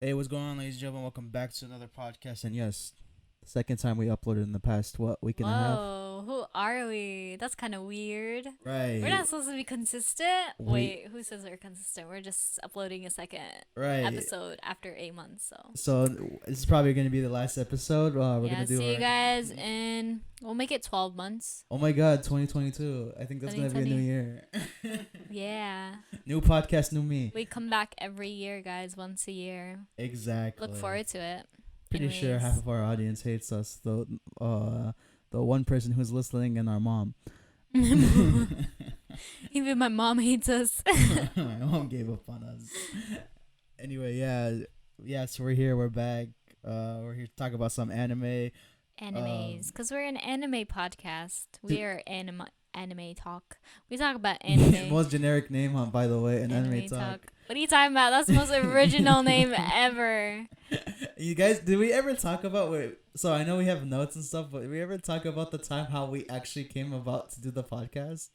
Hey, what's going on, ladies and gentlemen? Welcome back to another podcast. And yes, the second time we uploaded in the past, week and a half? Whoa, who are we? That's kind of weird. We're Right. not supposed to be consistent. We, Wait, who says we're consistent? We're just uploading a second right. episode after 8 months. So, So, this is probably going to be the last episode. We're going yeah, to do see you our. guys in, we'll make it 12 months. Oh my God, 2022. I think that's going to be a new 2020. year. Yeah. New podcast, new me. We come back every year, guys, once a year. Exactly. Look forward to it. Pretty sure Anyways. half of our audience hates us. The one person who's listening and our mom. Even my mom hates us. My mom gave up on us. Anyway, yeah. So we're here. We're back. We're here to talk about some anime. Animes, because we're an anime podcast. We are anime talk. We talk about anime. Most generic name, by the way, an anime talk. What are you talking about? That's the most original name ever. You guys, did we ever talk about? So I know we have notes and stuff, but did we ever talk about the time how we actually came about to do the podcast?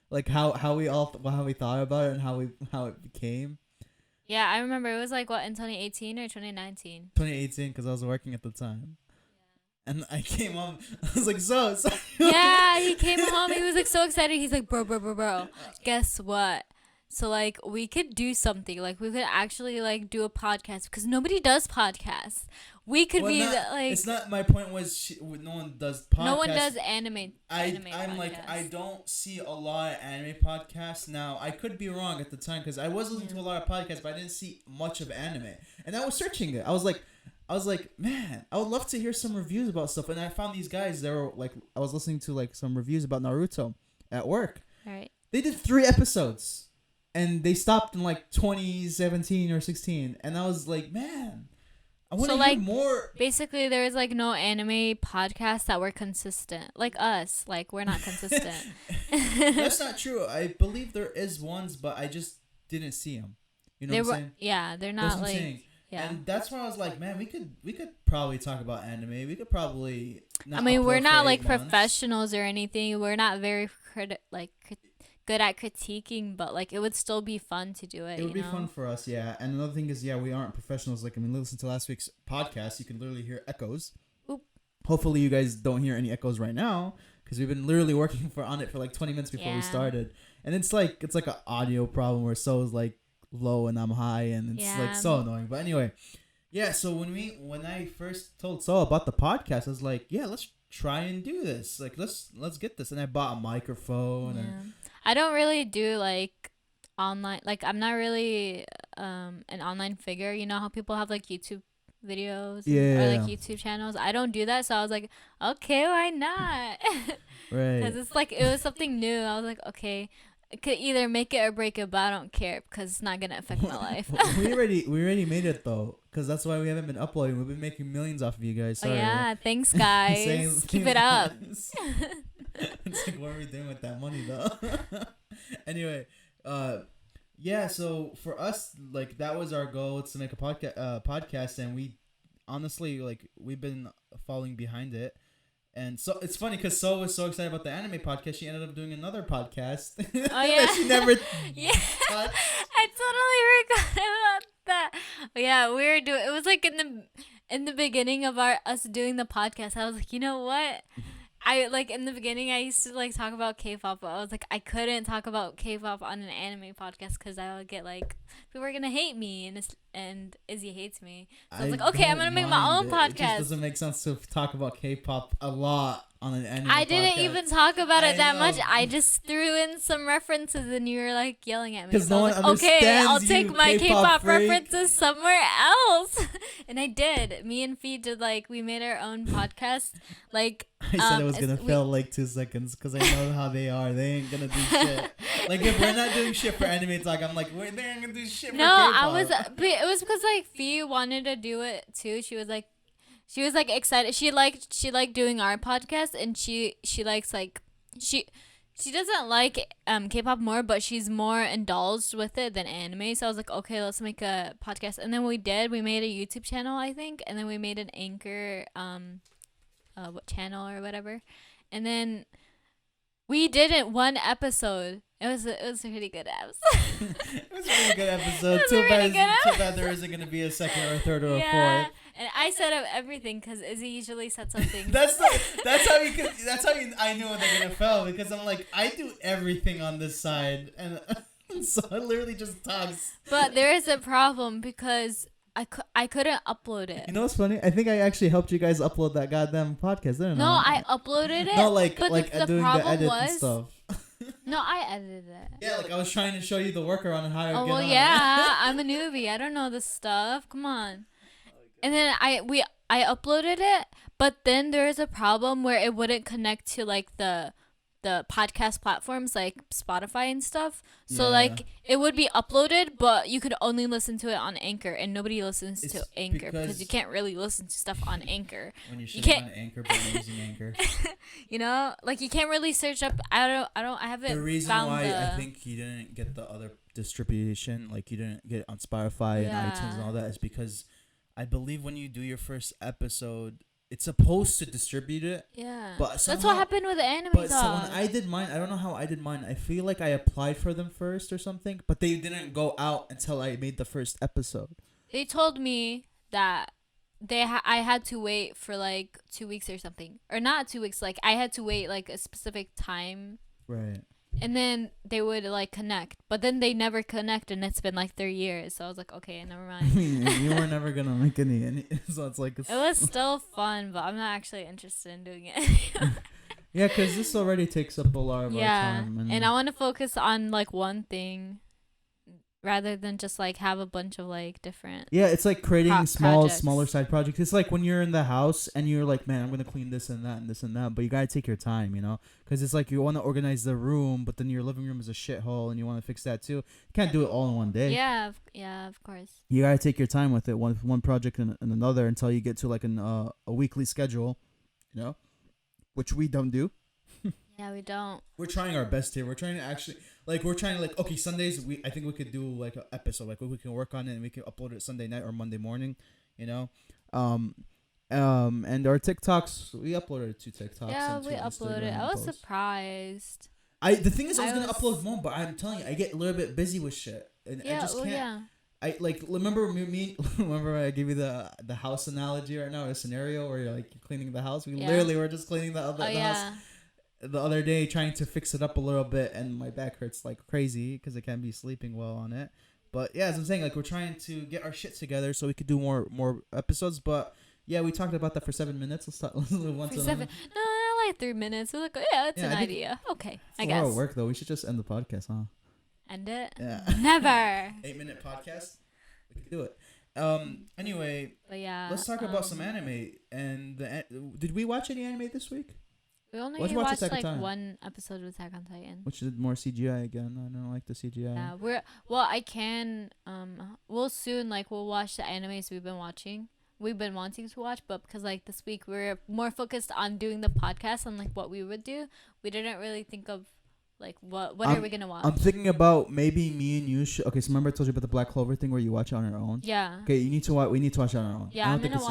Like how we how we thought about it and how it became. Yeah, I remember it was like what, in 2018 or 2019? 2018, because I was working at the time. And I came home. I was like, so. Yeah, he came home. He was like so excited. He's like, bro. Guess what? So like we could do something. Like we could actually like do a podcast because nobody does podcasts. We could be like. It's not. My point was, no one does podcasts. No one does anime. I'm podcasts. like, I don't see a lot of anime podcasts now. I could be wrong at the time because I was listening to a lot of podcasts, but I didn't see much of anime. And I was searching it. I was like, man, I would love to hear some reviews about stuff. And I found these guys. They were like, I was listening to like some reviews about Naruto at work. All right. They did 3 episodes, and they stopped in like 2017 or 16. And I was like, man, I want to hear more. Basically, there is like no anime podcasts that were consistent, like us. Like we're not consistent. That's not true. I believe there is ones, but I just didn't see them. You know what I'm saying? Yeah, they're not like. Yeah. And that's why I was like, man, we could probably talk about anime. We could probably. I mean, we're not like months. professionals or anything. We're not very good at critiquing, but like it would still be fun to do it. It would be fun for us, yeah. And another thing is, yeah, we aren't professionals. Like, I mean, listen to last week's podcast. You can literally hear echoes. Oop. Hopefully, you guys don't hear any echoes right now because we've been literally working on it for like 20 minutes before we started. And it's like an audio problem where So's like low and I'm high, and it's like so annoying. But anyway, yeah. So when I first told So about the podcast, I was like, yeah, let's try and do this. Like, let's get this. And I bought a microphone. Yeah. And I don't really do like online. Like I'm not really an online figure. You know how people have like YouTube videos or like YouTube channels. I don't do that. So I was like, okay, why not? Right. Because it's like it was something new. I was like, okay. It could either make it or break it, but I don't care because it's not gonna affect my life. we already made it though, because that's why we haven't been uploading. We've been making millions off of you guys. Sorry. Oh yeah, thanks guys. Keep it up. It's like, what are we doing with that money though? Anyway, yeah. So for us, like that was our goal. It's to make a podcast, and we honestly like we've been falling behind it. And so it's funny because So was so excited about the anime podcast, she ended up doing another podcast. Oh yeah, she never. Yeah, I totally forgot about that. Yeah, we were doing. It was like in the beginning of us doing the podcast. I was like, you know what? I like in the beginning I used to like talk about K-pop, but I was like I couldn't talk about K-pop on an anime podcast because I would get like people are gonna hate me and Izzy hates me. So I was like, okay, I'm gonna make my own podcast. It just doesn't make sense to talk about K-pop a lot on an anime. I didn't even talk about it that much. I I just threw in some references and you were like yelling at me. Because So no I one was like, okay, I'll understands take you, my K-pop freak. references somewhere else. And I did. Me and Fee did like we made our own podcast. Like I said it was gonna fail like 2 seconds because I know how they are. They ain't gonna do shit. Like if we're not doing shit for anime talk, I'm like, they ain't gonna do shit. No, for K-pop. I was. But it was because like Fee wanted to do it too. She was like excited. She liked doing our podcast, and she likes like she doesn't like K-pop more, but she's more indulged with it than anime. So I was like, okay, let's make a podcast, and then we did. We made a YouTube channel, I think, and then we made an Anchor what channel or whatever, and then We didn't one episode. It was a pretty good episode. It was a really good episode. Too bad there isn't gonna be a second or a third or a fourth. And I set up everything because Izzy usually sets up things. That's how I knew when they're gonna fail, because I'm like, I do everything on this side, and so I literally just talks. But there is a problem because I couldn't upload it. You know what's funny? I think I actually helped you guys upload that goddamn podcast, didn't I? No, I uploaded it. No, like but the doing the edit and stuff. No, I edited it. Yeah, like I was trying to show you the workaround and how to get on. Yeah, I'm a newbie. I don't know this stuff. Come on. And then I uploaded it, but then there is a problem where it wouldn't connect to like the podcast platforms like Spotify and stuff. So like it would be uploaded, but you could only listen to it on Anchor, and nobody listens to Anchor because you can't really listen to stuff on Anchor. When you can't on Anchor, but you're using Anchor. You know, like you can't really search up. I haven't. The reason found why I think you didn't get the other distribution, like you didn't get it on Spotify and iTunes and all that, is because I believe when you do your first episode, it's supposed to distribute it. Yeah. But somehow, that's what happened with the anime. But so when I did mine, I don't know how I did mine. I feel like I applied for them first or something, but they didn't go out until I made the first episode. They told me that I had to wait for like 2 weeks or something, or not 2 weeks. Like I had to wait like a specific time. Right. And then they would like connect, but then they never connect, and it's been like 3 years. So I was like, okay, never mind. You were never gonna make any. So it's like it was still fun, but I'm not actually interested in doing it. Yeah, because this already takes up a lot of our time. And I want to focus on like one thing, rather than just like have a bunch of like different. Yeah, it's like creating smaller side projects. It's like when you're in the house and you're like, man, I'm gonna clean this and that and this and that, but you gotta take your time, you know, because it's like you want to organize the room, but then your living room is a shithole and you want to fix that too. You can't do it all in one day. Yeah, of course. You gotta take your time with it, one project and another, until you get to like a weekly schedule, you know, which we don't do. Yeah, we don't. We're trying our best here. We're trying to actually, like, okay, Sundays, I think we could do, like, an episode. Like, we can work on it and we can upload it Sunday night or Monday morning, you know? And our TikToks, we uploaded 2 TikToks. Yeah, we uploaded. I was surprised. The thing is, I was going to upload more, but I'm telling you, I get a little bit busy with shit. And I just can't. Yeah. I, like, remember I gave you the house analogy right now, a scenario where you're, like, cleaning the house? We literally were just cleaning the house the other day, trying to fix it up a little bit, and my back hurts like crazy because I can't be sleeping well on it. But yeah, as I'm saying, like, we're trying to get our shit together so we could do more episodes. But yeah, we talked about that for 7 minutes. Let's move on to 7. No, like 3 minutes. We're like, it's an idea. Okay, I guess. A lot of work though. We should just end the podcast, huh? End it? Yeah. Never. 8-minute podcast. We could do it. Anyway. But yeah. Let's talk about some anime. And did we watch any anime this week? We only watched like one episode of Attack on Titan, which is more CGI again. I don't like the CGI. Yeah, I can. We'll soon we'll watch the animes we've been watching. We've been wanting to watch, but because like this week we're more focused on doing the podcast and like what we would do, we didn't really think of like what are we gonna watch. I'm thinking about maybe me and you should. Okay, so remember I told you about the Black Clover thing where you watch it on your own. Yeah. Okay, you need to watch. We need to watch it on our own. Yeah, I'm gonna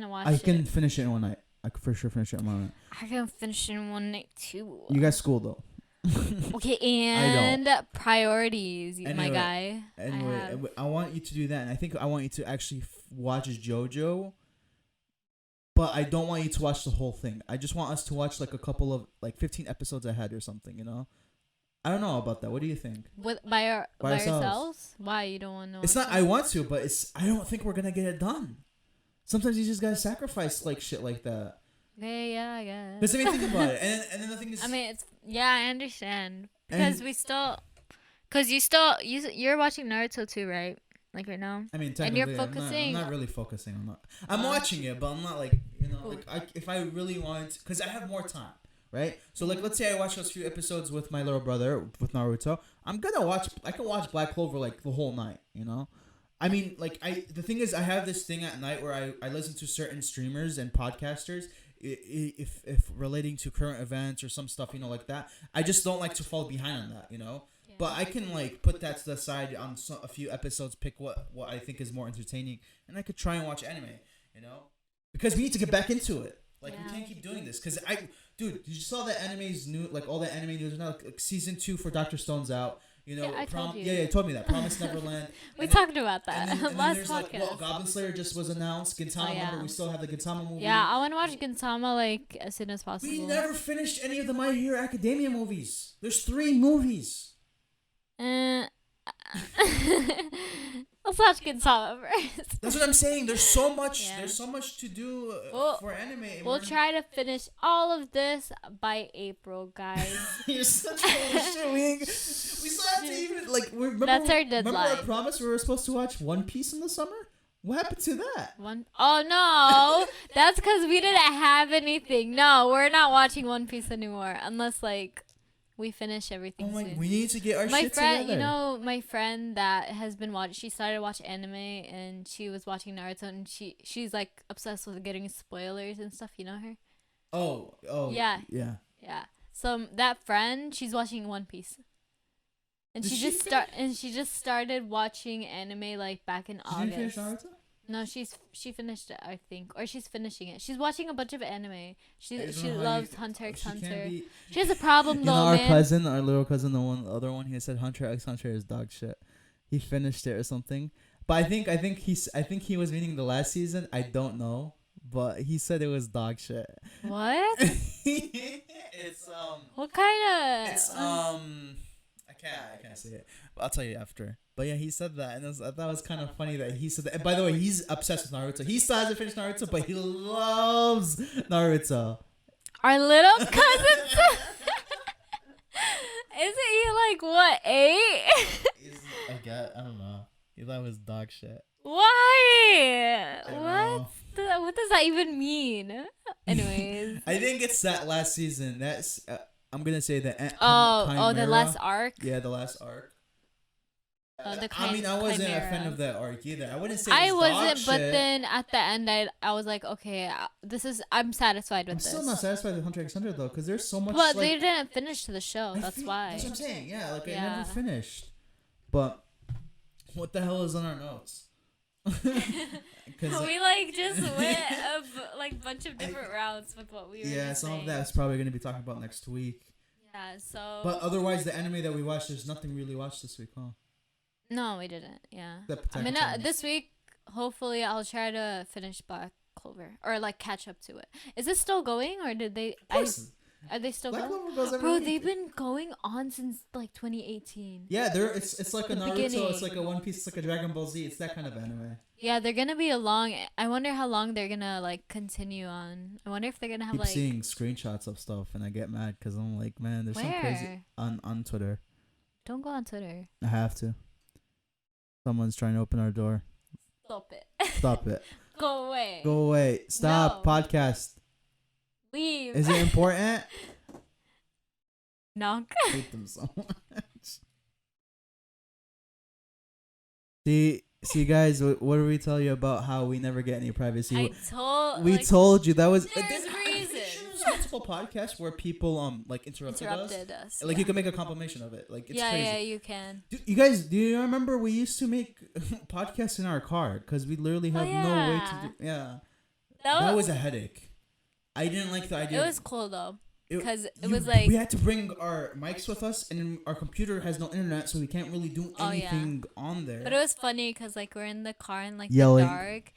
watch. I can finish it in one night. I could for sure finish it in one night. I can finish it in one night too. You got school though. Okay, and priorities, anyway, my guy. Anyway, I want you to do that, and I think I want you to actually watch JoJo. But I don't want you to watch the whole thing. I just want us to watch like a couple of 15 episodes ahead or something, you know? I don't know about that. What do you think? By ourselves? Why you don't want to? It's not. I want to, but I don't think we're gonna get it done. Sometimes you just gotta sacrifice like shit like that. Yeah, I guess. Because I mean, think about it, and then the thing is. I mean, I understand because you're watching Naruto too, right? Like right now. I mean, technically, and you're focusing. I'm not really focusing on that. I'm watching it, but I'm not like if I really want, because I have more time, right? So like, let's say I watch those few episodes with my little brother with Naruto. I can watch Black Clover like the whole night, you know. I mean, the thing is, I have this thing at night where I listen to certain streamers and podcasters, if relating to current events or some stuff, you know, like that. I just don't like to fall behind on that, you know. Yeah. But I can put that to the side on a few episodes, pick what I think is more entertaining, and I could try and watch anime, you know, because we need to get back into it. Like we can't keep doing this because dude, you saw the anime's new, like all the anime news now. Like, season 2 for Dr. Stone's out. You know, I told you. Yeah, you told me that. Promise Neverland. We talked about that and then last there's podcast. Goblin Slayer just was announced. Gintama, remember we still have the Gintama movie. Yeah, I want to watch Gintama like as soon as possible. We never finished any of the My Hero Academia movies. There's 3 movies. Let's watch Gintama first. That's what I'm saying. There's so much. Yeah. There's so much to do for anime. We'll try to finish all of this by April, guys. You're such a shit. We still have to even remember. That's our deadline. Remember our promise? We were supposed to watch One Piece in the summer. What happened to that? Oh no, that's because we didn't have anything. No, we're not watching One Piece anymore unless we finish everything soon. We need to get our shit together. You know, my friend that has been watching, she started watching anime and she was watching Naruto and she's like obsessed with getting spoilers and stuff. You know her? Oh. Yeah. Yeah. Yeah. So that friend, she's watching One Piece. And she just started watching anime like back in August. Did you finish Naruto? No, she finished it, I think, or she's finishing it. She's watching a bunch of anime. She loves Hunter x Hunter. She has a problem though, our man. Our little cousin, the other one, he said Hunter x Hunter is dog shit. He finished it or something, but I think he was meaning the last season. I don't know, but he said it was dog shit. What? It's What kind of? It's I can't say it, but I'll tell you after. But yeah, he said that, and I thought it was kind of funny that he said that. And by the way, he's obsessed with Naruto. He still hasn't finished Naruto, but he loves Naruto. Our little cousin. Isn't he like what, 8? I don't know. He thought it was dog shit. Why? What does that even mean? Anyways, I think it's that last season. That's I'm gonna say the the last arc. Yeah, the last arc. I wasn't a fan of that arc either. I wouldn't say I wasn't, dog but shit. then at the end, I was like, okay, I'm satisfied with I'm this. still not satisfied with Hunter x Hunter though, because there's so much. But they didn't finish the show. That's why. That's what I'm saying. Yeah, I never finished. But what the hell is on our notes? We just went a bunch of different routes with what we were. Yeah, some saying. of that's probably going to be talking about next week. Yeah, so. But otherwise, the anime that we watched, there's nothing really watched this week, huh? No, we didn't. Yeah. I mean, this week, hopefully, I'll try to finish Black Clover or catch up to it. Is this still going, or did they? Are they still Black going? Clover goes every Bro, week. they've been going on since 2018. Yeah, it's like a Naruto, beginning. It's like a One Piece, it's like a Dragon Ball Z. It's that kind of anime. Yeah, they're gonna be I wonder how long they're gonna continue on. I wonder if they're gonna have seeing screenshots of stuff and I get mad because I'm like, man, there's some crazy on Twitter. Don't go on Twitter. I have to. Someone's trying to open our door. Stop it. Stop it. Go away. Go away. Stop. No. Podcast. Leave. Is it important? Knock. I hate them so much. See, guys, what did we tell you about how we never get any privacy? We told you that was. There's reasons. Multiple podcasts where people interrupted us. You can make a compilation of it. It's crazy. Yeah, you can. Do you remember we used to make podcasts in our car because we literally have no way to do. Yeah, that was a headache. I didn't like the idea. It was cool though. Because we had to bring our mics with us, and our computer has no internet, so we can't really do anything on there. But it was funny because we're in the car in yelling. The dark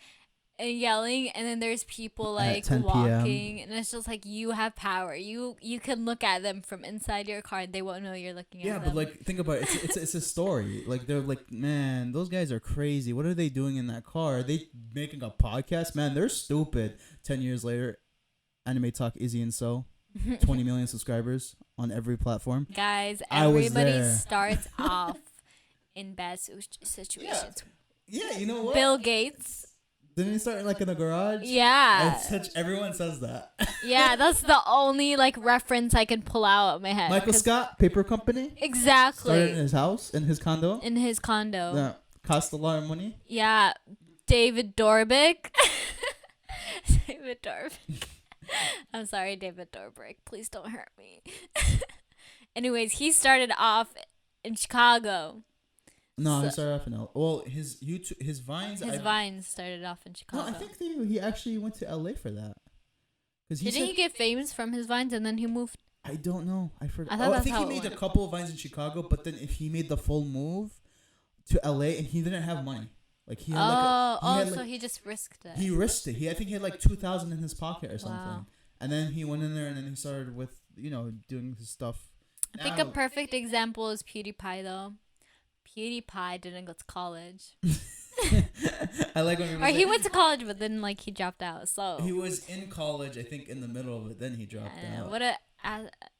and yelling, and then there's people walking, and it's just you have power. You can look at them from inside your car, and they won't know you're looking at them. Yeah, but think about it. It's a story. They're man, those guys are crazy. What are they doing in that car? Are they making a podcast? Man, they're stupid. 10 years later, Anime Talk, Izzy and So. 20 million subscribers on every platform. Guys, everybody starts off in bad situations. Yeah, you know what? Bill Gates. Didn't he start in a garage? Yeah. Everyone says that. Yeah, that's the only reference I can pull out of my head. Michael Scott, paper company. Exactly. Started in his house, in his condo. Yeah, cost a lot of money. Yeah, David Dorbick. David Dorbick. I'm sorry, David Dobrik. Please don't hurt me. Anyways, he started off in Chicago. No, he started off in L. Well, his Vines. Vines started off in Chicago. No, I think he actually went to LA for that. Didn't he get famous from his vines and then he moved? I don't know. I forgot. I I think he made a couple of vines in Chicago, but then if he made the full move to LA and he didn't have money. Like he had so he just risked it. He risked it. I think he had like 2,000 in his pocket or something. Wow. And then he went in there and then he started with, doing his stuff. I think a perfect example is PewDiePie though. PewDiePie didn't go to college. I like when he went to college, but then like he dropped out. So he was in college, I think, in the middle of it. Then he dropped out. What a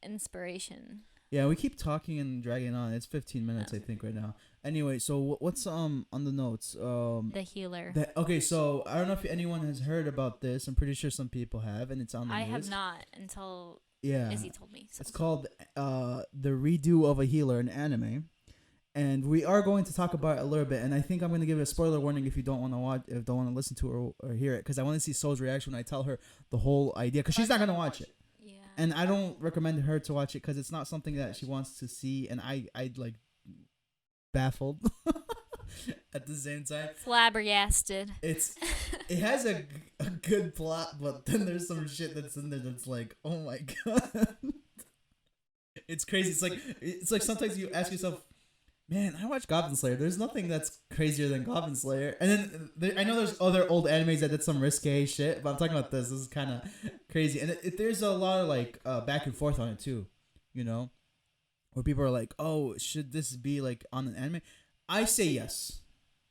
inspiration. Yeah, we keep talking and dragging on. It's 15 minutes, I think, right now. Anyway, so what's on the notes? The Healer. Okay, so I don't know if anyone has heard about this. I'm pretty sure some people have, and it's on the news. I have not until Izzy told me. So. It's called the redo of a Healer, an anime. And we are going to talk about it a little bit, and I think I'm going to give a spoiler warning if you don't want to watch, if don't want to listen to it or hear it, because I want to see Soul's reaction when I tell her the whole idea, because she's not going to watch it. Yeah. And I don't recommend her to watch it because it's not something that she wants to see, and I like baffled at the same time. Flabbergasted. It has a good plot, but then there's some shit that's in there that's like, oh my god, it's crazy. It's like sometimes you ask yourself, man, I watch Goblin Slayer. There's nothing that's crazier than Goblin Slayer. And then I know there's other old animes that did some risque shit, but I'm talking about this. This is kind of crazy. And there's a lot of like back and forth on it too, where people are like, oh, should this be like on an anime? I say yes,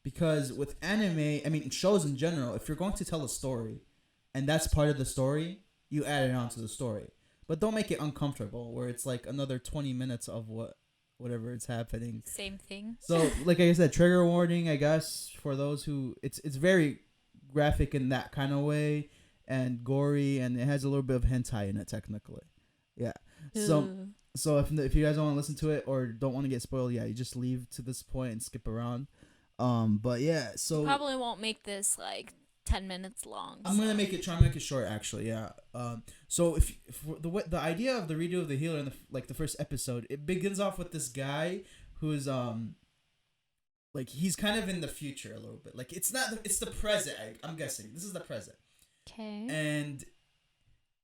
because with anime, I mean shows in general, if you're going to tell a story, and that's part of the story, you add it on to the story. But don't make it uncomfortable, where it's like another 20 minutes of whatever it's happening. Same thing. So, like I said, trigger warning, I guess, for those who... It's very graphic in that kind of way, and gory, and it has a little bit of hentai in it, technically. Yeah. So if you guys don't want to listen to it or don't want to get spoiled, yeah, you just leave to this point and skip around. But yeah, so... Probably won't make this, like, 10 minutes long. I'm gonna try and make it short, actually. Yeah. So if the idea of the redo of the Healer in the first episode, it begins off with this guy who's like he's kind of in the future a little bit. Like it's the present. I'm guessing this is the present. Okay. And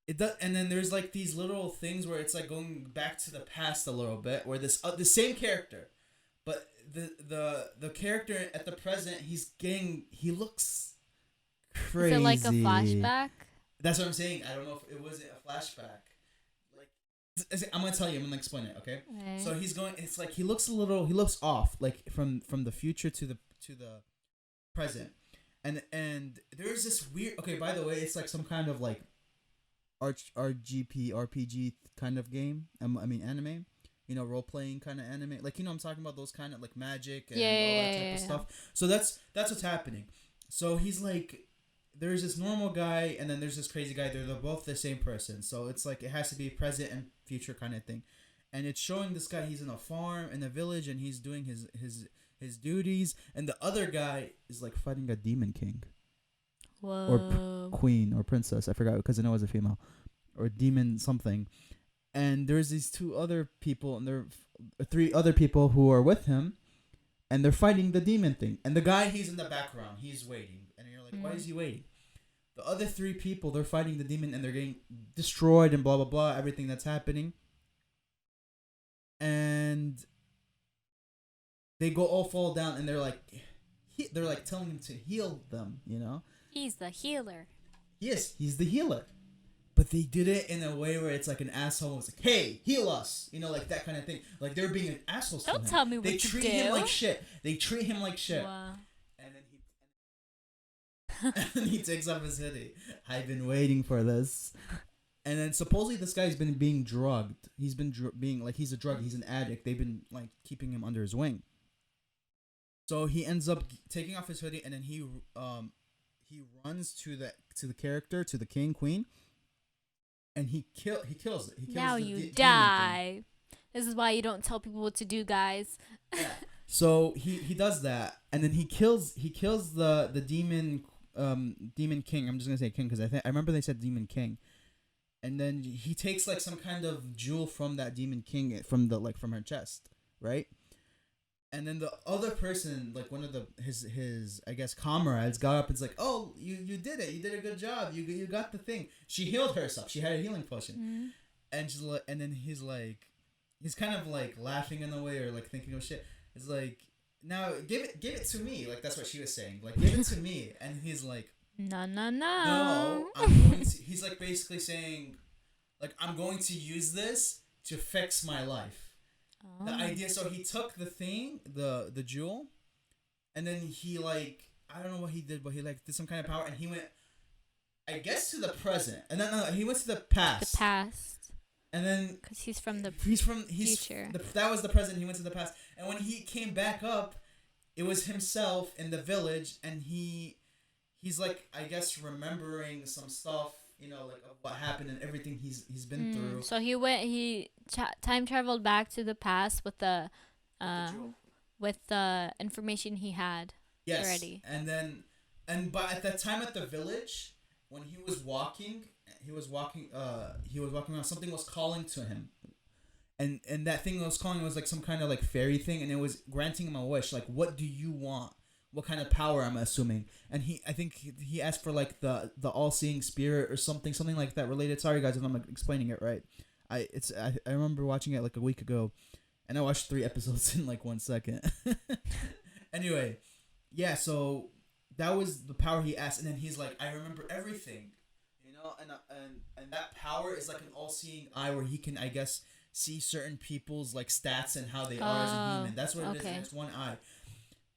it does, and then there's like these little things where it's like going back to the past a little bit, where this the same character, but the character at the present, he looks crazy. Is it like a flashback? That's what I'm saying. I don't know if it was a flashback. Like, I'm gonna tell you. I'm gonna explain it. Okay. So he's going. It's like he looks off, like from the future to the present, and there's this weird. Okay, by the way, it's like some kind of like RPG kind of game. I mean anime. Role playing kind of anime. Like I'm talking about those kind of like magic and all that type of stuff. So that's what's happening. So he's like. There's this normal guy, and then there's this crazy guy. They're both the same person. So it's like it has to be present and future kind of thing. And it's showing this guy, he's in a farm, in a village, and he's doing his duties. And the other guy is like fighting a demon king. Whoa. Or queen, or princess. I forgot, because I know it was a female. Or demon something. And there's these two other people, and there are three other people who are with him. And they're fighting the demon thing. And the guy, he's in the background. He's waiting. And you're like, why is he waiting? The other three people, they're fighting the demon and they're getting destroyed and blah, blah, blah. Everything that's happening. And they all fall down and they're like telling him to heal them, He's the healer. Yes, he's the healer. But they did it in a way where it's like an asshole was like, hey, heal us. Like that kind of thing. Like they're being an asshole to him. Don't tell me what to do. They treat him like shit. Wow. And he takes off his hoodie. I've been waiting for this. And then supposedly this guy's been being drugged. He's been being like, he's a drug. He's an addict. They've been like keeping him under his wing. So he ends up taking off his hoodie, and then he runs to the character, to the king, queen, and he kills it. He kills now you die. This is why you don't tell people what to do, guys. Yeah. So he does that, and then he kills the demon king. I'm just gonna say king because I remember they said demon king, and then he takes like some kind of jewel from that demon king from her chest, right? And then the other person, like one of his I guess comrades, got up and's like, "Oh, you did it! You did a good job! You got the thing." She healed herself. She had a healing potion, and she's like, and then he's kind of like laughing in a way or like thinking of shit. It's like, now give it to me. Like that's what she was saying. Like give it to me. And he's like, No. no, I'm going to. He's like basically saying, like I'm going to use this to fix my life. The idea, so he took the thing, the jewel, and then he like, I don't know what he did, but he like did some kind of power, and he went, I guess, to the present, and then no, he went to the past. The past. And then because he's from future. That was the present. He went to the past, and when he came back up, it was himself in the village, and he's like, I guess, remembering some stuff. You know, like of what happened and everything he's been through. So he time traveled back to the past with the information he had already. But at that time at the village, when he was walking around, something was calling to him. And that thing that was calling was like some kind of like fairy thing, and it was granting him a wish. Like, what do you want? What kind of power, I'm assuming. And I think he asked for like the all-seeing spirit or something like that related. Sorry guys if I'm explaining it right. I remember watching it like a week ago, and I watched 3 episodes in like 1 second. Anyway, yeah, so that was the power he asked, and then he's like, I remember everything, you know, and that power is like an all-seeing eye where he can, I guess, see certain people's like stats and how they are as a human. That's what it is. And it's one eye.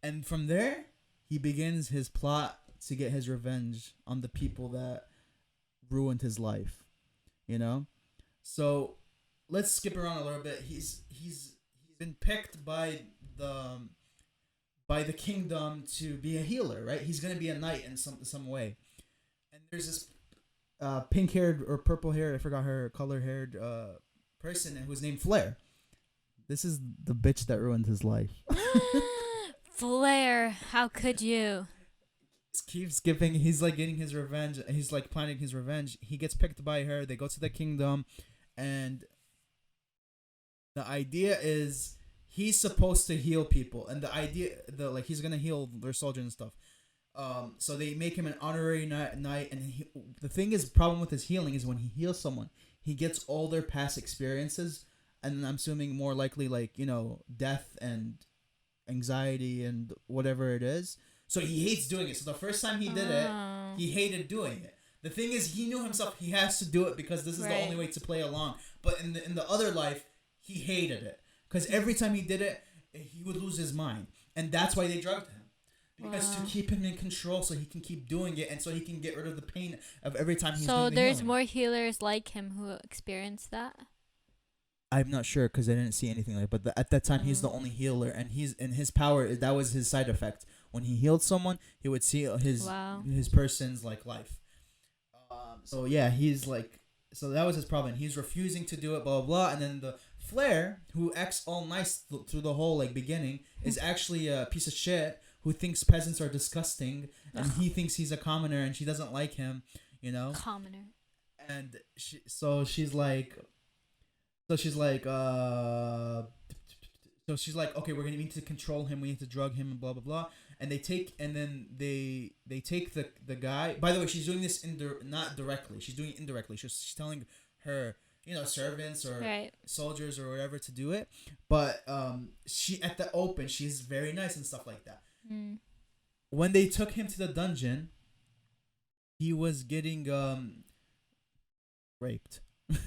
And from there, he begins his plot to get his revenge on the people that ruined his life, you know? So let's skip around a little bit. He's been picked by the kingdom to be a healer, right? He's going to be a knight in some way. And there's this pink-haired or purple-haired, I forgot her color-haired person who's named Flare. This is the bitch that ruined his life. Flare, how could you? Keeps skipping. He's like getting his revenge. He's like planning his revenge. He gets picked by her. They go to the kingdom, and the idea is he's supposed to heal people, and like he's gonna heal their soldiers and stuff. So they make him an honorary knight, and the thing is, problem with his healing is when he heals someone, he gets all their past experiences, and I'm assuming more likely like, you know, death and anxiety and whatever it is. So he hates doing it. So the first time he did it, he hated doing it. The thing is, he knew himself he has to do it because this is the only way to play along. But in the other life, he hated it because every time he did it, he would lose his mind, and that's why they drugged him, because to keep him in control, so he can keep doing it, and so he can get rid of the pain of every time he's doing the there's healing. more healers like him who experienced that. I'm not sure because I didn't see anything like. But at that time, he's the only healer, and his power. That was his side effect. When he healed someone, he would see his person's like life. So yeah, he's like. So that was his problem. He's refusing to do it. Blah blah blah. And then the Flare, who acts all nice through the whole like beginning, is actually a piece of shit who thinks peasants are disgusting, and he thinks he's a commoner, and she doesn't like him. You know. Commoner. And she's like. So she's like, okay, we're gonna need to control him. We need to drug him and blah blah blah. And they take the guy. By the way, she's doing this not directly. She's doing it indirectly. She's telling her, you know, servants or soldiers or whatever to do it. But she at the open, she's very nice and stuff like that. When they took him to the dungeon, he was getting raped.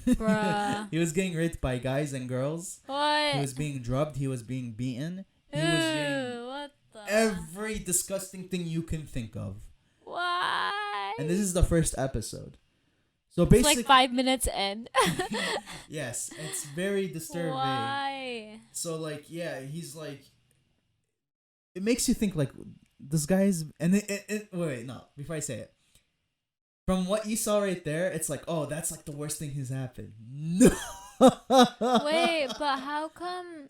He was getting raped by guys and girls. What? He was being drugged. He was being beaten. He was getting what the? Every disgusting thing you can think of. Why? And this is the first episode. So basically, it's like 5 minutes in. Yes, it's very disturbing. Why? So like, yeah, he's like, it makes you think like, this guy's, and wait, no, before I say it. From what you saw right there, it's like, oh, that's like the worst thing has happened. No. Wait, but how come?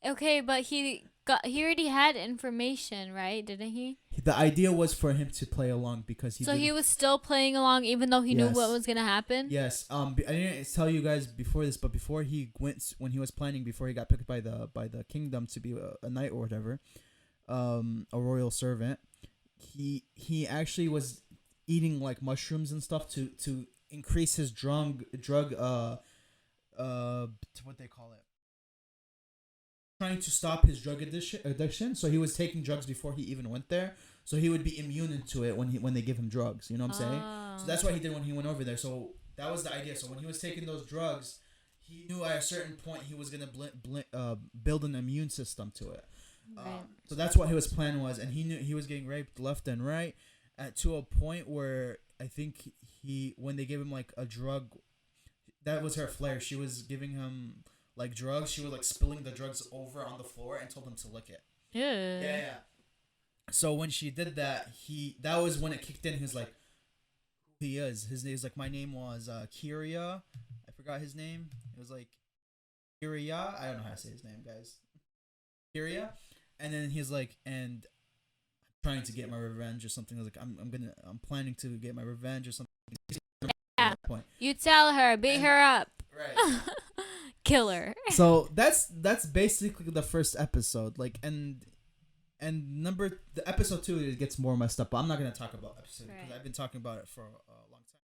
Okay, but he he already had information, right? Didn't he? The idea was for him to play along because So he was still playing along even though he knew what Yes. was gonna happen. Yes. I didn't tell you guys before this, but before he went, when he was planning, before he got picked by the kingdom to be a knight or whatever, a royal servant, he actually was eating like mushrooms and stuff to increase his drug what they call it, trying to stop his drug addiction. So he was taking drugs before he even went there, so he would be immune to it when they give him drugs. You know what I'm saying? So that's what he did when he went over there. So that was the idea. So when he was taking those drugs, he knew at a certain point he was gonna build an immune system to it. Right. So that's what his plan was, and he knew he was getting raped left and right, to a point where I think when they gave him like a drug, that was her flair. She was giving him like drugs. She was like spilling the drugs over on the floor and told him to lick it. Yeah. So when she did that, that was when it kicked in. He was like, who he is. His name is like, my name was Kiria. I forgot his name. It was like Kiria. I don't know how to say his name, guys. Kiria. And then he's like, and I'm trying to get my revenge or something. I was like, I'm planning to get my revenge or something. Yeah. You tell her, beat her up. Right. Kill her. So that's basically the first episode. Like, and the episode 2, it gets more messed up. But I'm not gonna talk about episode because I've been talking about it for a long time.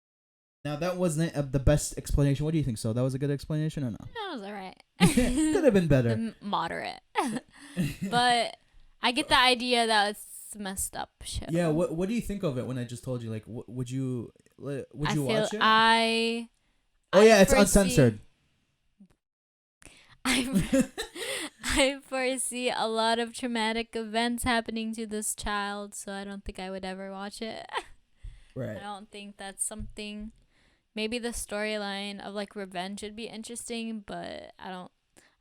Now that wasn't the best explanation. What do you think? So that was a good explanation or no? That was alright. Could have been better. Moderate. But I get the idea that it's messed up shit. Yeah. What do you think of it when I just told you? Like, would you watch it? Oh yeah, it's uncensored. I foresee a lot of traumatic events happening to this child, so I don't think I would ever watch it. Right. I don't think that's something. Maybe the storyline of like revenge would be interesting, but I don't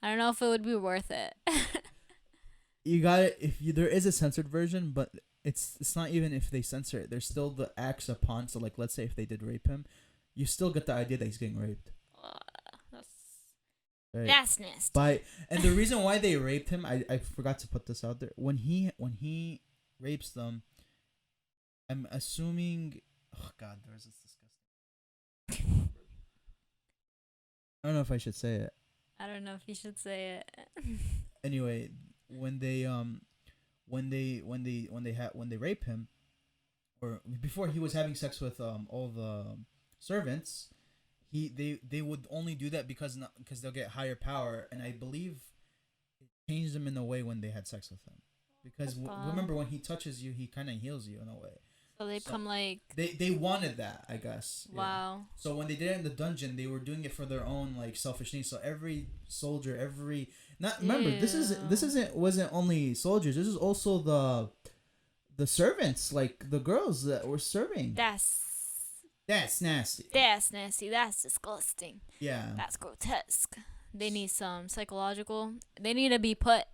know if it would be worth it. You got it. There is a censored version, but it's not even if they censor it. There's still the acts upon. So like, let's say if they did rape him, you still get the idea that he's getting raped. Right. That's nasty. And the reason why they raped him, I forgot to put this out there. When he rapes them, I'm assuming. Oh God, there's this disgusting. I don't know if I should say it. I don't know if you should say it. Anyway, when they rape him, or before he was having sex with all the servants, they would only do that because they'll get higher power, and I believe it changed them in a way when they had sex with him, because remember when he touches you, he kind of heals you in a way. So they become like they wanted that, I guess. Wow. Yeah. So when they did it in the dungeon, they were doing it for their own like selfish needs. So every soldier, remember this wasn't only soldiers. This is also the servants, like the girls that were serving. That's nasty. That's nasty. That's disgusting. Yeah. That's grotesque. They need some psychological. They need to be put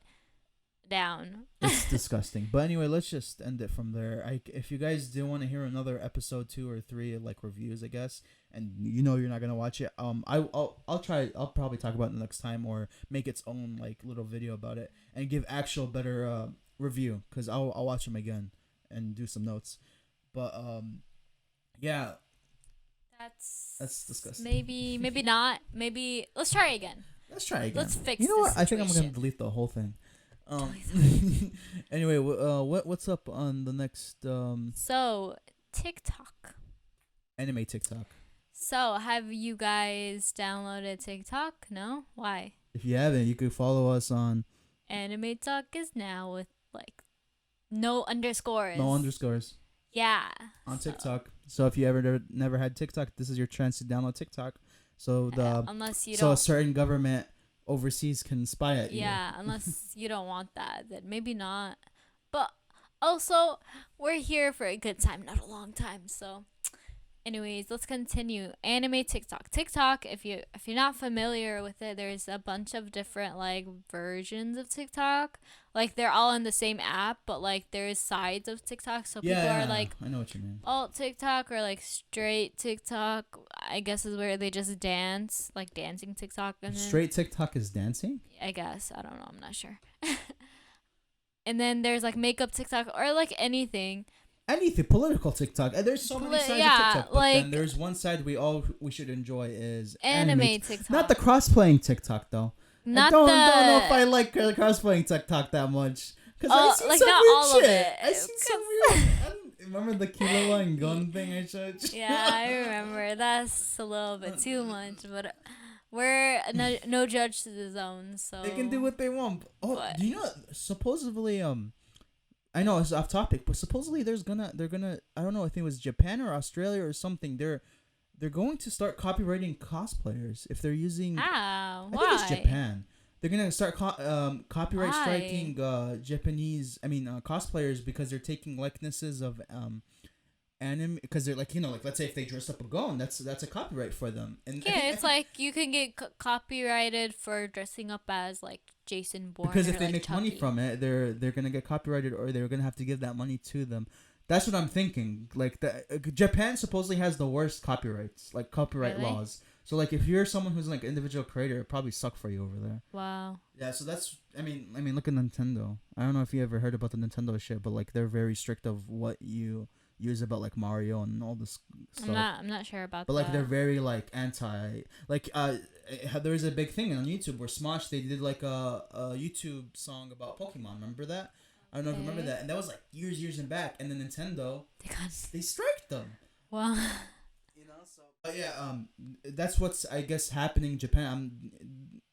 down. It's disgusting. But anyway, let's just end it from there. If you guys do want to hear another episode 2 or 3 like reviews, I guess, and you're not gonna watch it, I'll try. I'll probably talk about it next time or make its own like little video about it and give actual better review, because I'll watch them again and do some notes. But yeah. That's disgusting. Maybe not. Maybe let's try again. Let's fix. You know what? I think I'm gonna delete the whole thing. Anyway, what's up on the next? So TikTok. Anime TikTok. So have you guys downloaded TikTok? No. Why? If you haven't, you could follow us on. Anime Talk is now with like no underscores. No underscores. Yeah. On TikTok. So if you never had TikTok, this is your chance to download TikTok. So a certain government overseas can spy at you. Yeah, unless you don't want that, then maybe not. But also, we're here for a good time, not a long time. So anyways, let's continue. Anime TikTok. TikTok, if you're not familiar with it, there's a bunch of different like versions of TikTok. Like they're all in the same app, but like there's sides of TikTok. So people are like, I know what you mean. Alt TikTok or like straight TikTok, I guess is where they just dance, like dancing TikTok. And straight TikTok is dancing? I guess. I don't know. I'm not sure. and then there's like makeup TikTok or like anything. Anything political TikTok. And there's so many sides of TikTok. But like, then there's one side we should enjoy is anime TikTok. Not the cross-playing TikTok though. Not I don't know if I like cross-playing TikTok that much. Because I see like some not weird all shit. of it. I see some weird. Remember the Kilo and Gun thing I showed you? Yeah, I remember. That's a little bit too much, but we're no judge to the zone, so they can do what they want. Oh, but, do you know? Supposedly, I know it's off topic, but supposedly they're gonna. I don't know. I think it was Japan or Australia or something. They're going to start copyrighting cosplayers if they're using. Why? I think it's Japan. They're gonna start copyright striking Japanese. Cosplayers because they're taking likenesses of anime because they're like like let's say if they dress up a gon, that's a copyright for them. And it's like you can get copyrighted for dressing up as like Jason Bourne. Because if they like make money from it, they're gonna get copyrighted or they're gonna have to give that money to them. That's what I'm thinking. Like Japan supposedly has the worst copyrights, like copyright laws. So like if you're someone who's like individual creator, it probably suck for you over there. Wow. Yeah, so that's I mean look at Nintendo. I don't know if you ever heard about the Nintendo shit, but like they're very strict of what you use about like Mario and all this stuff. I'm not sure about that. But like they're very like anti like there was a big thing on YouTube where Smosh they did like a YouTube song about Pokemon. Remember that? I don't know if you remember that. And that was like years and back. And then Nintendo they striked them. Wow. So but yeah, that's what's I guess happening in Japan.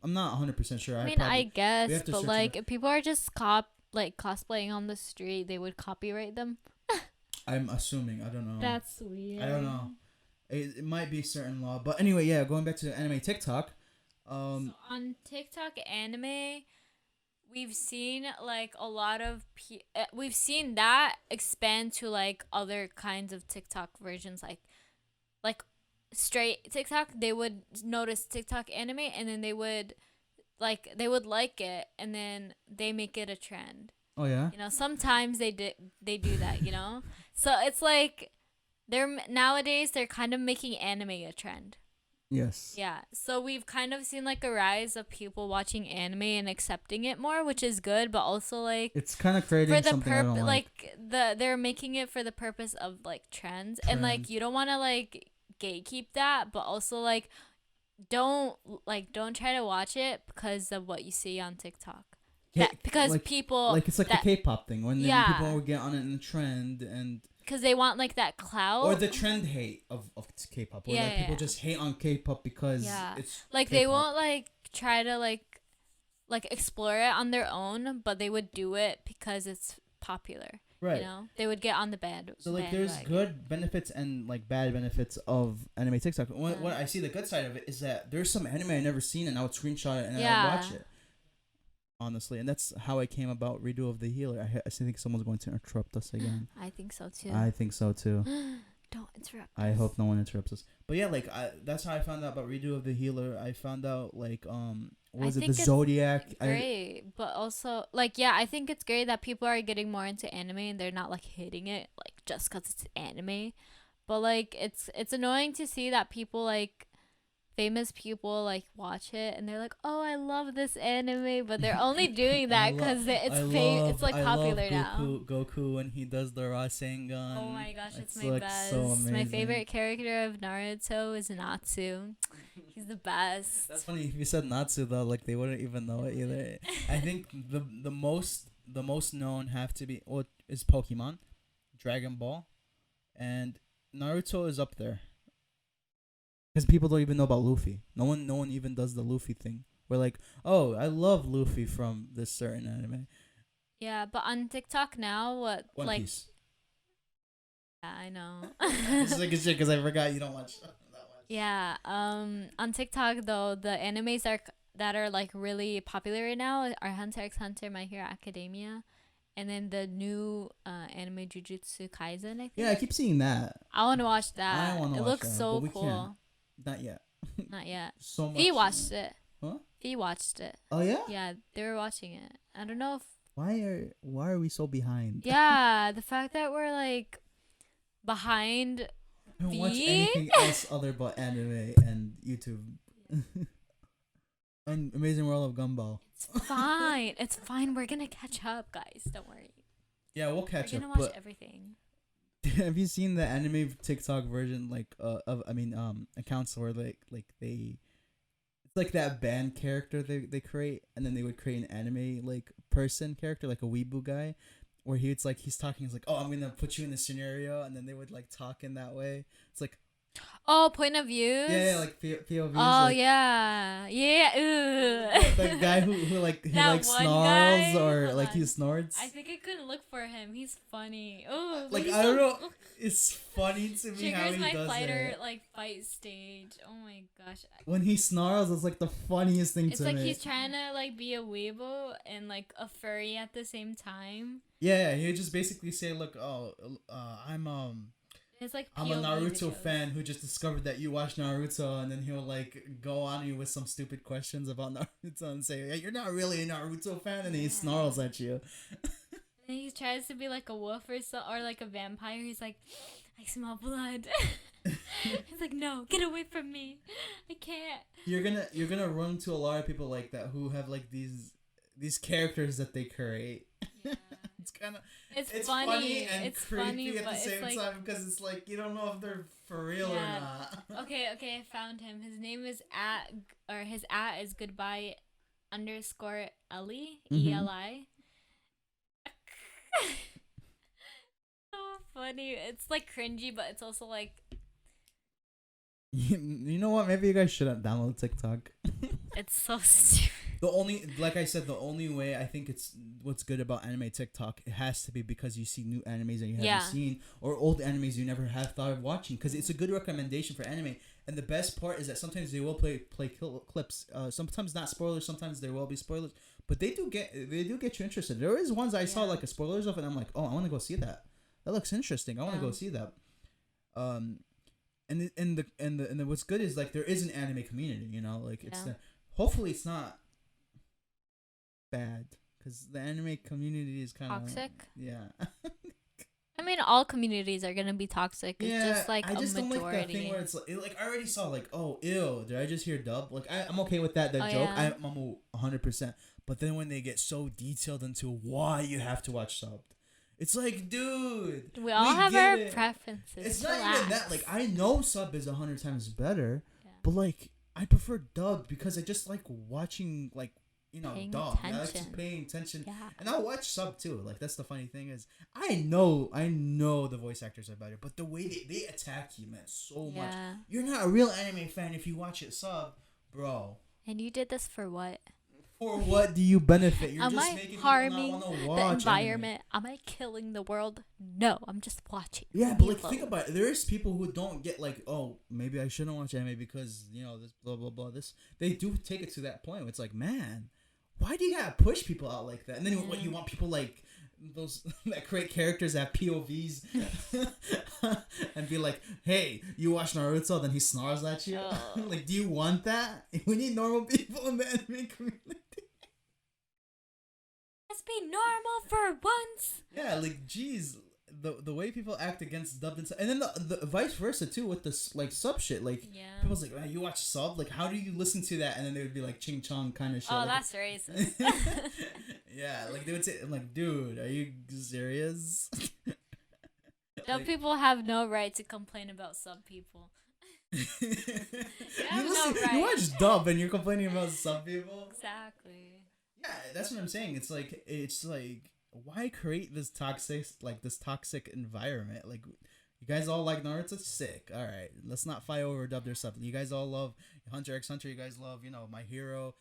I'm not 100% sure. I guess, but like if people are just cosplaying on the street, they would copyright them. I'm assuming. I don't know. That's weird. I don't know. It might be a certain law, but anyway, yeah. Going back to anime TikTok. So on TikTok anime, we've seen like a lot of we've seen that expand to like other kinds of TikTok versions, like straight TikTok. They would notice TikTok anime and then they would like it and then they make it a trend. Oh yeah. Sometimes they do that. So it's like nowadays they're kind of making anime a trend. Yes. Yeah. So we've kind of seen like a rise of people watching anime and accepting it more, which is good, but also like it's kind of creating something I don't like. They're making it for the purpose of like trends. And like you don't want to like gatekeep that, but also like don't try to watch it because of what you see on TikTok. Because like, people it's like the K-pop thing when people will get on it in the trend and because they want like that clout or the trend hate of K-pop where people just hate on K-pop because it's like K-pop. They won't like try to like explore it on their own, but they would do it because it's popular. Right. They would get on the band. So like there's good benefits and like bad benefits of anime TikTok. What I see the good side of it is that there's some anime I never seen and I would screenshot it and I would watch it. Honestly, and that's how I came about Redo of the Healer. I think someone's going to interrupt us again. I think so too. Don't interrupt I hope no one interrupts us. But yeah, like that's how I found out about Redo of the Healer. I found out like the Zodiac? Great, but also like I think it's great that people are getting more into anime and they're not like hating it like just because it's anime. But like it's annoying to see that people like famous people like watch it and they're like, oh, I love this anime, but they're only doing that because it's like popular now. Goku when he does the Rasengan. Oh my gosh, it's my best. So my favorite character of Naruto is Natsu. He's the best. That's funny if you said Natsu though, like they wouldn't even know it either. I think the most known have to be is Pokemon, Dragon Ball, and Naruto is up there. Because people don't even know about Luffy. No one even does the Luffy thing. We're like, oh, I love Luffy from this certain anime. Yeah, but on TikTok now, One Piece. Yeah, I know. This is like a shit because I forgot you don't watch that much. Yeah. On TikTok though, the animes that are like really popular right now are Hunter x Hunter, My Hero Academia, and then the new anime Jujutsu Kaisen. I think. Yeah, I keep seeing that. I want to watch that. I want to watch that. It looks so cool. Can't. Not yet. Not yet. So much. He watched it. Huh? He watched it. Oh yeah. Yeah, they were watching it. I don't know if. Why are we so behind? Yeah, the fact that we're like behind. I don't watch anything else other but anime and YouTube. Amazing World of Gumball. It's fine. It's fine. We're gonna catch up, guys. Don't worry. Yeah, we'll catch We're up. gonna watch everything. Have you seen the anime TikTok version accounts where they it's like that band character they create, and then they would create an anime like person character, like a weeaboo guy, where he's talking, he's like, "Oh, I'm gonna put you in this scenario," and then they would like talk in that way. It's like, oh, point of views. Yeah, like POVs. Oh like, yeah. the guy who snarls or like he snorts. I think I couldn't look for him. He's funny. Oh, like I don't know. It's funny to me how he my does fighter it. like fight stage. Oh my gosh. When he snarls, it's like the funniest thing to me. It's like he's trying to like be a weeble and like a furry at the same time. Yeah, he would just basically say, "Look, It's like I'm a Naruto fan who just discovered that you watch Naruto," and then he'll like go on you with some stupid questions about Naruto and say, "Hey, you're not really a Naruto fan," and then he snarls at you. And he tries to be like a wolf or like a vampire. He's like, "I smell blood." He's like, "No, get away from me! I can't." You're gonna run into a lot of people like that who have like these characters that they create. Yeah. It's funny and it's creepy funny, at the same time because it's like you don't know if they're for real or not. Okay, I found him. His name is his @ is goodbye _ Eli ELI. So funny. It's like cringy, but it's also like. You know what? Maybe you guys shouldn't download TikTok. It's so stupid. Like I said, the only way I think it's what's good about anime TikTok, it has to be because you see new animes that you haven't seen or old animes you never have thought of watching, because it's a good recommendation for anime. And the best part is that sometimes they will play clips. Sometimes not spoilers. Sometimes there will be spoilers, but they do get you interested. There is ones I saw like a spoilers of, and I'm like, oh, I want to go see that. That looks interesting. I want to go see that. And what's good is like there is an anime community. You know, like it's hopefully it's not bad, because the anime community is kind of toxic. Yeah. I mean, all communities are gonna be toxic. It's just like I just a majority. don't like that thing where it's like I already saw like, oh, ew, did I just hear dub? Like I'm okay with that joke. Yeah. I'm 100%. But then when they get so detailed into why you have to watch subbed, it's like, dude, we all have our preferences. It's not even that. Like I know sub is 100 times better, but like I prefer dub because I just like watching like. You know, dog. I like just paying attention, and I'll watch sub too. Like that's the funny thing is, I know the voice actors are better, but the way they attack you, man, so much. You're not a real anime fan if you watch it sub, bro. And you did this for what? For what do you benefit? You're just making people not want to watch the environment. Anime. Am I killing the world? No, I'm just watching. Yeah, but like think about it. There's people who don't get like, oh, maybe I shouldn't watch anime because you know this blah blah blah. This they do take it to that point where it's like, man. Why do you gotta push people out like that? And then what you want people like those that create characters that have POVs and be like, "Hey, you watch Naruto?" Then he snarls at you. Like, do you want that? We need normal people in the anime community. Let's be normal for once. Yeah, like, geez, the way people act against dubbed and then the vice versa too with this like sub shit. Like people's like, man, you watch sub, like how do you listen to that? And then they would be like ching chong kind of shit. Oh, like, that's racist. Yeah, like they would say, I'm like, dude, are you serious? Some people have no right to complain about sub people. You watch dub and you're complaining about sub people. Exactly. Yeah, that's what I'm saying. It's like why create this toxic environment? Like, you guys all like Naruto? Sick. All right, let's not fight over dubbed or something. You guys all love Hunter x Hunter. You guys love, My Hero,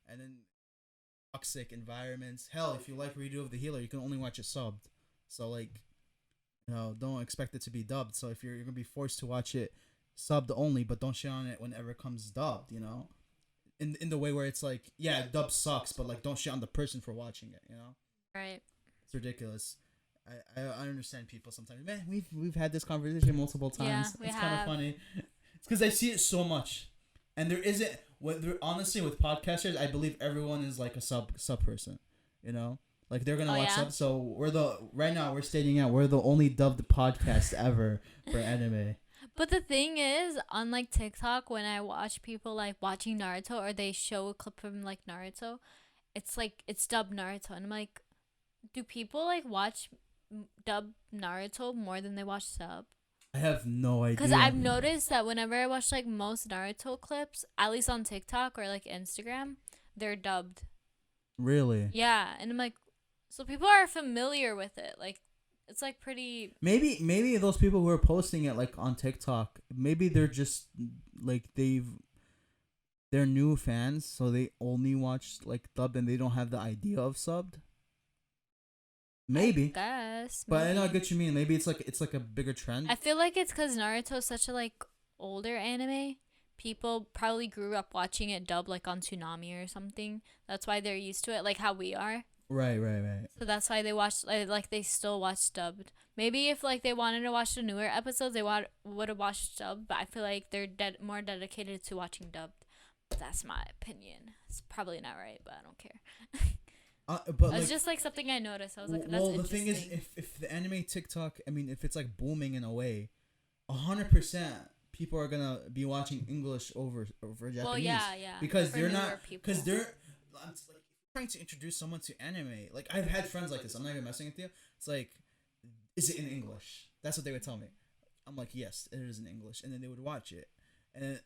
and then toxic environments. Hell, if you like Redo of the Healer, you can only watch it subbed. So like, don't expect it to be dubbed. So if you're gonna be forced to watch it subbed only, but don't shit on it whenever it comes dubbed. In the way where it's like, yeah, dub sucks, but like don't shit on the person for watching it. Right. It's ridiculous. I understand people sometimes. Man, we've had this conversation multiple times. Yeah, it's kind of funny. It's because I see it so much, and there isn't. Honestly, with podcasters, I believe everyone is like a sub person. Like they're gonna watch sub. So right now we're stating out we're the only dubbed podcast ever for anime. But the thing is, on like TikTok, when I watch people like watching Naruto or they show a clip from like Naruto, it's like it's dubbed Naruto, and I'm like, do people like watch dub Naruto more than they watch sub? I have no idea. Because I've noticed that whenever I watch like most Naruto clips, at least on TikTok or like Instagram, they're dubbed. Really? Yeah, and I'm like, so people are familiar with it. Like, it's like pretty. Maybe those people who are posting it like on TikTok, maybe they're just like they're new fans, so they only watch like dubbed and they don't have the idea of subbed. Maybe. I guess. But maybe. I know I get what you mean. Maybe it's like a bigger trend. I feel like it's because Naruto is such a like older anime. People probably grew up watching it dubbed like on Toonami or something. That's why they're used to it, like how we are. Right. So that's why they watch like they still watch dubbed. Maybe if like they wanted to watch the newer episodes, they would have watched dubbed. But I feel like they're more dedicated to watching dubbed. But that's my opinion. It's probably not right, but I don't care. But it's just like something I noticed. I was like, that's well, the thing is, if the anime TikTok, I mean, if it's like booming in a way, 100% people are gonna be watching English over Japanese. Well, yeah. Because they're not, because they're like trying to introduce someone to anime. Like I've had friends like this. I'm not even messing with you. It's like, is it in English? That's what they would tell me. I'm like, yes, it is in English, and then they would watch it, and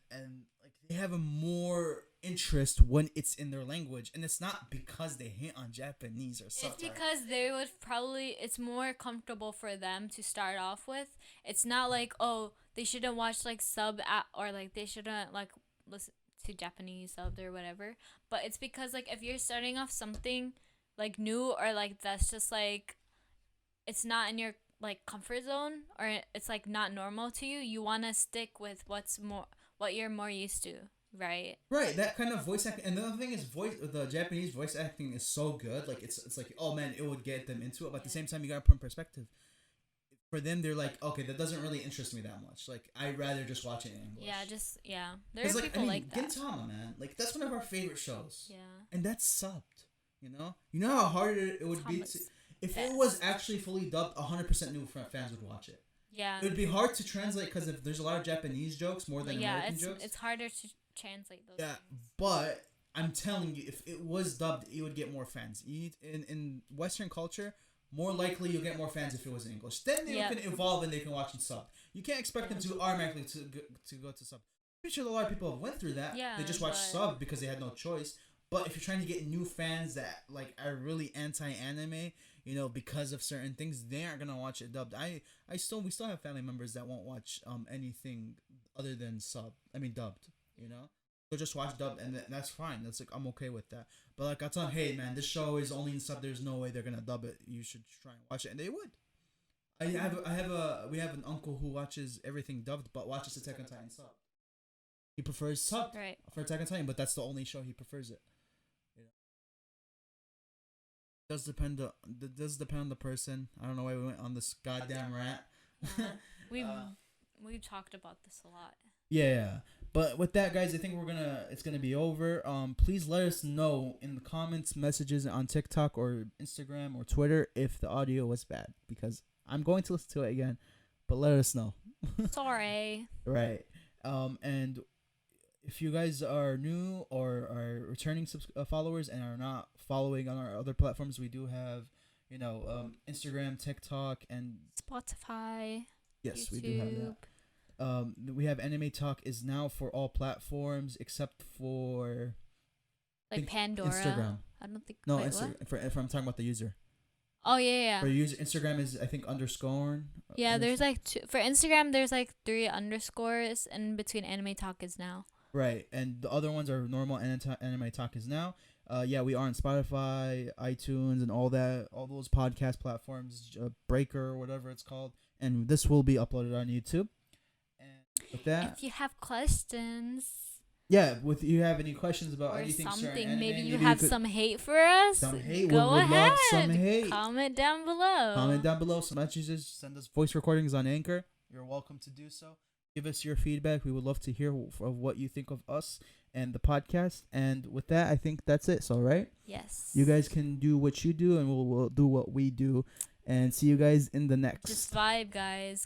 like they have a more interest when it's in their language, and it's not because they hate on Japanese or something. It's because they would probably, it's more comfortable for them to start off with. It's not like, oh, they shouldn't watch like sub or like they shouldn't like listen to Japanese subbed or whatever. But it's because like if you're starting off something like new or like that's just like it's not in your like comfort zone or it's like not normal to you, you want to stick with what you're more used to. Right. That kind of voice acting, and the other thing is the Japanese voice acting is so good. Like it's like, oh man, it would get them into it. But at the same time, you gotta put in perspective. For them, they're like, okay, that doesn't really interest me that much. Like I'd rather just watch it in English. Yeah. There are people like that. Gintama, man, like that's one of our favorite shows. Yeah. And that's subbed. You know how hard it would be to if it was actually fully dubbed. 100% new fans would watch it. Yeah. It would be hard to translate because if there's a lot of Japanese jokes more than American jokes. It's harder to translate those. Yeah, but I'm telling you, if it was dubbed, it would get more fans. In Western culture, more likely you'll get more fans if it was in English. Then they can evolve and they can watch in sub. You can't expect them to automatically to go to sub. I'm pretty sure a lot of people have went through that. Yeah, they just watched sub because they had no choice. But if you're trying to get new fans that like are really anti-anime, because of certain things, they aren't gonna watch it dubbed. We still have family members that won't watch anything other than dubbed. They'll just watch dubbed, and that's fine. That's like, I'm okay with that. But like, I'll tell them, hey man, this show is only in sub. There's no way they're gonna dub it. You should try and watch it, and they would. We have an uncle who watches everything dubbed, but watches Attack on Titan sub. He prefers sub for Attack on Titan, but that's the only show he prefers it. Does depend on the person. I don't know why we went on this goddamn rant. We've talked about this a lot. Yeah. But with that, guys, I think it's gonna be over. Please let us know in the comments, messages on TikTok or Instagram or Twitter if the audio was bad, because I'm going to listen to it again. But let us know. Sorry. Right. And if you guys are new or are returning followers and are not following on our other platforms, we do have, Instagram, TikTok, and Spotify. Yes, YouTube. We do have that. We have Anime Talk is now for all platforms except for like Pandora. Instagram. I don't think. No, Instagram. If I'm talking about the user. Oh yeah. For user, Instagram is I think _. Yeah, there's like for Instagram there's like 3 underscores, and between Anime Talk is now. Right, and the other ones are normal Anime Talk is now. We are on Spotify, iTunes, and all those podcast platforms, Breaker or whatever it's called, and this will be uploaded on YouTube. And with that, if you have questions, if you have any questions about or anything, something, maybe you have some hate for us. Some hate. Go ahead. Love some hate. Comment down below. Some messages. Send us voice recordings on Anchor. You're welcome to do so. Give us your feedback. We would love to hear of what you think of us and the podcast. And with that, I think that's it. So, right? Yes. You guys can do what you do, and we'll do what we do. And see you guys in the next. Just vibe, guys.